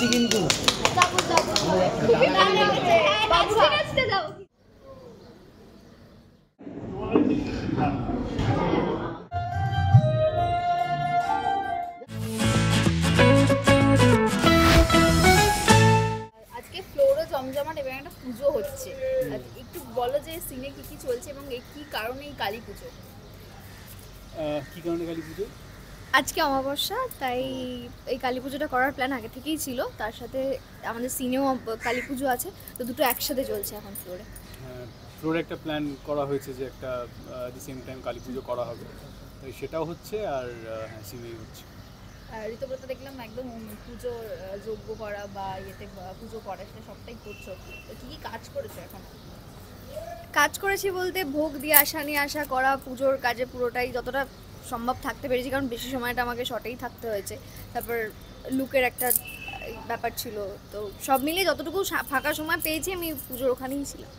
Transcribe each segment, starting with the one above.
কিন্তু আজকে ফ্লোরও জমজমাট এবং একটা পুজো হচ্ছে, একটু বলো যে সিনে কি কি চলছে এবং কি কারণে এই কালী পুজো? কি কারণে কালী পুজো? আজকে অমাবস্যা, তাই এই কালী পুজোটা করার প্ল্যান আগে থেকেই ছিল। তার সাথে আমাদের সিনেও কালী পুজো আছে, তো দুটো একসাথে চলছে এখন ফ্লোরে। ফ্লোরে একটা প্ল্যান করা হয়েছে যে একটা দি সেম টাইম কালী পুজো করা হবে, তাই সেটাও হচ্ছে। আর হ্যাঁ, সিনেই হচ্ছে। ঋতুব্রত দেখলাম একদম পুজোর যজ্ঞ করা বা ইয়েতে পুজো করা, সেটা সবটাই করছো, তো কি কি কাজ করেছো এখন? কাজ করেছি বলতে ভোগ দিয়ে আসা নিয়ে আসা করা, পুজোর কাজে পুরোটাই যতটা সম্ভব থাকতে পেরেছি, কারণ বেশি সময়টা আমাকে শর্টেই থাকতে হয়েছে। তারপর লুকের একটা ব্যাপার ছিল, তো সব মিলিয়ে যতটুকু ফাঁকা সময় পেয়েছি আমি পুজোর ওখানেই ছিলাম।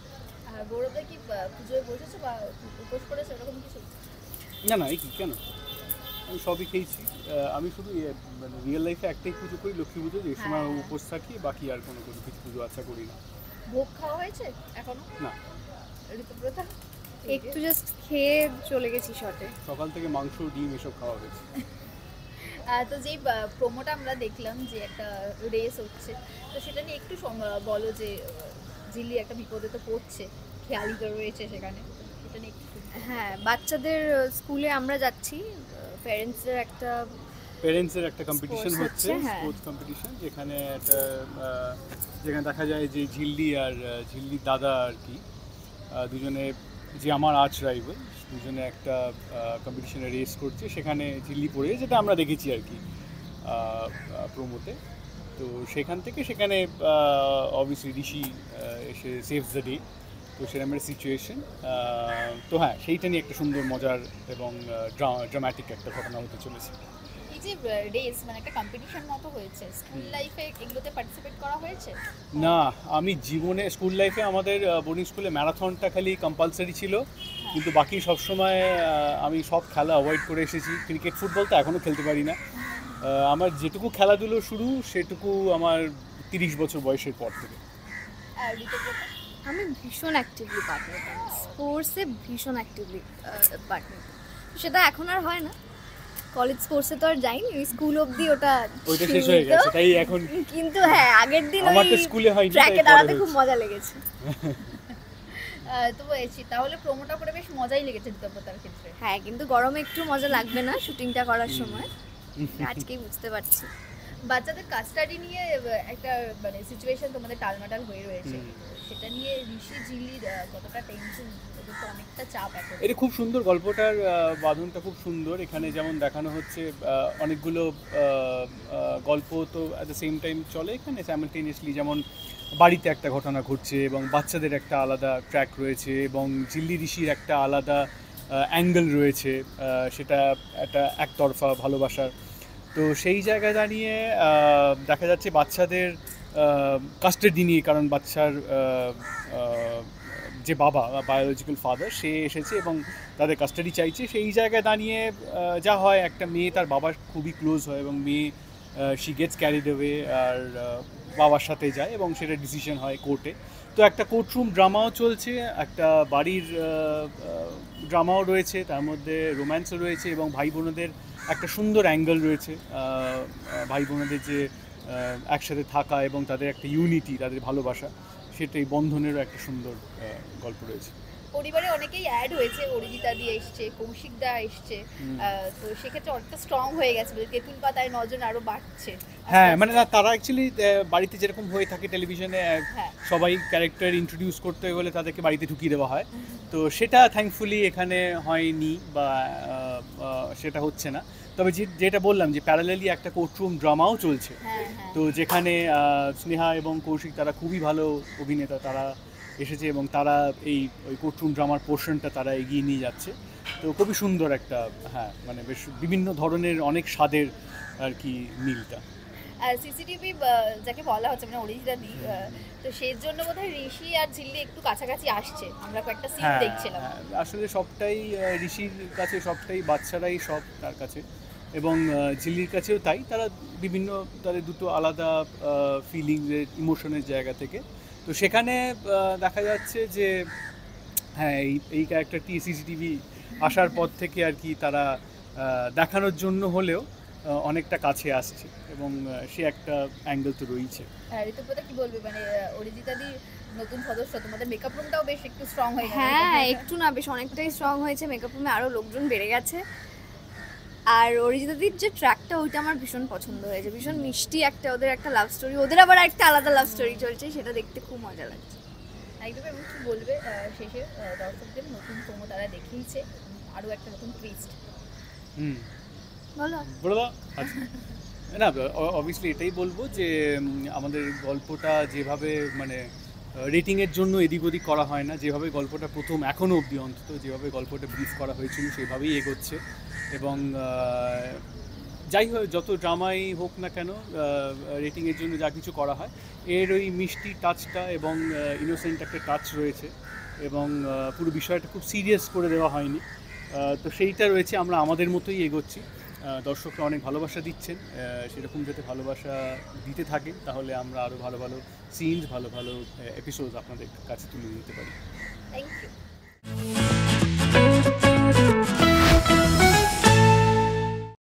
আর গৌরবদা কি পুজোয় বসেছো বা উপোস করেছো এরকম কিছু? না না, এই কি কেন, আমি সবই খেয়েছি। আমি শুধু মানে রিয়েল লাইফে একটাই পুজো করি, লক্ষ্মী পুজো, যে সময় উপোস থাকি, বাকি আর কোনো কিছু পুজো আচ্ছা করি না। ভোগ খাওয়া হয়েছে এখনো না, ঋতুব্রত? একটু জাস্ট খেয়ে চলে গেছি শর্টে। সকাল থেকে মাংস ডিম এসব খাওয়া হয়েছে। তো যেই প্রোমোটা আমরা দেখলাম যে একটা রেস হচ্ছে, তো সেটা নিয়ে একটু বলো যে ঝিল্লি একটা বিপদে তো পড়ছে, খেয়ালি তো রয়েছে সেখানে, সেটা নিয়ে একটু হ্যাঁ, বাচ্চাদের স্কুলে আমরা যাচ্ছি, প্যারেন্টসের একটা কম্পিটিশন Sports হচ্ছে, হচ্ছে, হ্যাঁ। স্পোর্টস কম্পিটিশন, যেখানে একটা যেখানে দেখা যায় যে ঝিল্লি আর ঝিল্লির দাদা আর কি দুজনে, যে আমার আর্চ রাইভাল, দুজনে একটা কম্পিটিশনে রেস করছে, সেখানে ঝিল্লি পড়ে, যেটা আমরা দেখেছি আর কি প্রোমোতে। তো সেখান থেকে সেখানে অবভিয়াসলি ঋষি এসে সেভস দ্য ডে, তো সেরকম একটা সিচুয়েশন। তো হ্যাঁ, সেইটা নিয়ে একটা সুন্দর মজার এবং ড্রামাটিক একটা ঘটনা হতে চলেছে। এই যে রেস মানে একটা কম্পিটিশন মতো হয়েছে, স্কুল লাইফে এগুলোতে পার্টিসিপেট করা হয়েছে? না, আমি জীবনে স্কুল লাইফে আমাদের বোর্ডিং স্কুলে ম্যারাথনটা খালি কম্পালসারি ছিল, কিন্তু বাকি সবসময় আমি সব খেলা অ্যাভয়েড করে এসেছি। ক্রিকেট, ফুটবল তো এখনও খেলতে পারি না। আমার যেটুকু খেলাধুলো শুরু, সেটুকু আমার 30 বছর বয়সের পর থেকে। আর ঋতুব্রত? আমি ভীষণ অ্যাক্টিভলি পার্ট নিতাম স্পোর্টসে, ভীষণ অ্যাক্টিভলি পার্ট নিতাম। সেটা এখন আর হয় না, কলেজ স্পোর্টসে তো আর যাইনি, স্কুল অবধি ওটা শেষ হয়ে গেছে, তাই এখন। কিন্তু হ্যাঁ, আগের দিন আমার তো ওই স্কুলে হয়নি, ট্র্যাকে দাঁড়াতে খুব মজা লেগেছে। তো তাহলে প্রোমোটা করে বেশ মজাই লেগেছে ঋতুব্রতার ক্ষেত্রে। হ্যাঁ, কিন্তু গরমে একটু মজা লাগবে না শুটিংটা করার সময়, আজকেই বুঝতে পারছি। বাচ্চাদের কাস্টাডি নিয়ে একটা মানে সিচুয়েশন তোমাদের টালমাটাল হয়ে রয়েছে, সেটা নিয়ে ঋষি ঝিল্লির কতটা টেনশন, ওদের তো অনেকটা চাপ এখন। এটা খুব সুন্দর, গল্পটার বাঁধনটা খুব সুন্দর। এখানে যেমন দেখানো হচ্ছে অনেকগুলো গল্প তো অ্যাট দ্য সেম টাইম চলে এখানে স্যামলটেনিয়াসলি, যেমন বাড়িতে একটা ঘটনা ঘটছে এবং বাচ্চাদের একটা আলাদা ট্র্যাক রয়েছে এবং ঝিল্লি ঋষির একটা আলাদা অ্যাঙ্গেল রয়েছে, সেটা একটা একতরফা ভালোবাসার। তো সেই জায়গায় দাঁড়িয়ে দেখা যাচ্ছে বাচ্চাদের কাস্টাডি নিয়ে, কারণ বাচ্চার যে বাবা বা বায়োলজিক্যাল ফাদার, সে এসেছে এবং তাদের কাস্টাডি চাইছে। সেই জায়গায় দাঁড়িয়ে যা হয়, একটা মেয়ে তার বাবার খুবই ক্লোজ হয় এবং মেয়ে শি গেটস ক্যারিড অ্যাওয়ে আর বাবার সাথে যায় এবং সেটা ডিসিশন হয় কোর্টে। তো একটা কোর্টরুম ড্রামাও চলছে, একটা বাড়ির ড্রামাও রয়েছে, তার মধ্যে রোম্যান্সও রয়েছে এবং ভাই বোনদের একটা সুন্দর অ্যাঙ্গেল রয়েছে। ভাই বোনদের যে একসাথে থাকা এবং তাদের একটা ইউনিটি, তাদের ভালোবাসা, সেটাই বন্ধনেরও একটা সুন্দর গল্প রয়েছে। পরিবারে অনেকেই অ্যাড হয়েছে, অরিজিতা দিয়ে এসছে, কৌশিক দা এসছে, তো সেক্ষেত্রে অনেকটা স্ট্রং হয়ে গেছে, তেঁতুল পাতায় নজন আরো বাড়ছে। হ্যাঁ, মানে না, তারা অ্যাকচুয়ালি বাড়িতে যেরকম হয়ে থাকে টেলিভিশনে, সবাই ক্যারেক্টার ইন্ট্রোডিউস করতে গেলে তাদেরকে বাড়িতে ঢুকিয়ে দেওয়া হয়, তো সেটা থ্যাঙ্কফুলি এখানে হয়নি বা সেটা হচ্ছে না। তবে যেটা বললাম যে প্যারালালি একটা কোর্টরুম ড্রামাও চলছে, তো যেখানে স্নেহা এবং কৌশিক তারা খুবই ভালো অভিনেতা, তারা এসেছে এবং তারা ওই কোর্টরুম ড্রামার পোর্শনটা তারা এগিয়ে নিয়ে যাচ্ছে। তো খুবই সুন্দর একটা, হ্যাঁ, মানে বেশ বিভিন্ন ধরনের অনেক স্বাদের আর কি মিলটা। সিসিটিভি যাকে বলা হচ্ছে মানে অরিজিতা দি, তো সেই জন্য বোধহয় ঋষি আর ঝিল্লি একটু কাছাকাছি আসছে, আমরা কয়েকটা সিন দেখছিলাম। আসলে সবটাই ঋষির কাছে, সবটাই বাচ্চারাই সব তার কাছে, এবং ঝিল্লির কাছেও তাই, তারা বিভিন্ন তাদের দুটো আলাদা ফিলিংসের ইমোশনের জায়গা থেকে। তো সেখানে দেখা যাচ্ছে যে হ্যাঁ এই ক্যারেক্টারটি সিসিটিভি আসার পর থেকে আর কি তারা দেখানোর জন্য হলেও অনেকটা কাছে আসছে, এবং সে একটা অ্যাঙ্গেল তো রয়েছে। ঋতুপ্রতা কি বলবে, মানে অরিজিতাদি নতুন সদস্য, তোমাদের মেকআপ রুমটাও বেশ একটু স্ট্রং হয়ে গেছে। হ্যাঁ একটু না, বেশ অনেকটাই স্ট্রং হয়েছে, মেকআপ রুমে আরও লোকজন বেড়ে গেছে। আর অরিজিতাদির যে ট্র্যাকটা ওইটা আমার ভীষণ পছন্দ হয়েছে, ভীষণ মিষ্টি একটা ওদের একটা লাভ স্টোরি, ওদের আবার একটা আলাদা লাভ স্টোরি চলছে, সেটা দেখতে খুব মজা লাগছে। একদম। এবং কি বলবে শেষে দর্শকদের নতুন প্রোমো তারা দেখিয়েছে, আরও একটা নতুন টুইস্ট। বলো বলে দাও। আচ্ছা, না অবভিয়াসলি এটাই বলবো যে আমাদের গল্পটা যেভাবে মানে রেটিংয়ের জন্য এদিক ওদিক করা হয় না, যেভাবে গল্পটা প্রথম এখনও অবধি অন্তত যেভাবে গল্পটা ব্রিফ করা হয়েছিল সেভাবেই এগোচ্ছে। এবং যাই হোক, যত ড্রামাই হোক না কেন, রেটিংয়ের জন্য যা কিছু করা হয় এর ওই মিষ্টি টাচটা এবং ইনোসেন্ট একটা টাচ রয়েছে, এবং পুরো বিষয়টা খুব সিরিয়াস করে দেওয়া হয়নি। তো সেইটা রয়েছে, আমরা আমাদের মতোই এগোচ্ছি। দর্শকরা অনেক ভালোবাসা দিচ্ছেন, সেরকম যাতে ভালোবাসা দিতে থাকেন তাহলে আমরা আরও ভালো ভালো সিনস, ভালো ভালো এপিসোড আপনাদের কাছে তুলে দিতে পারি। Thank you.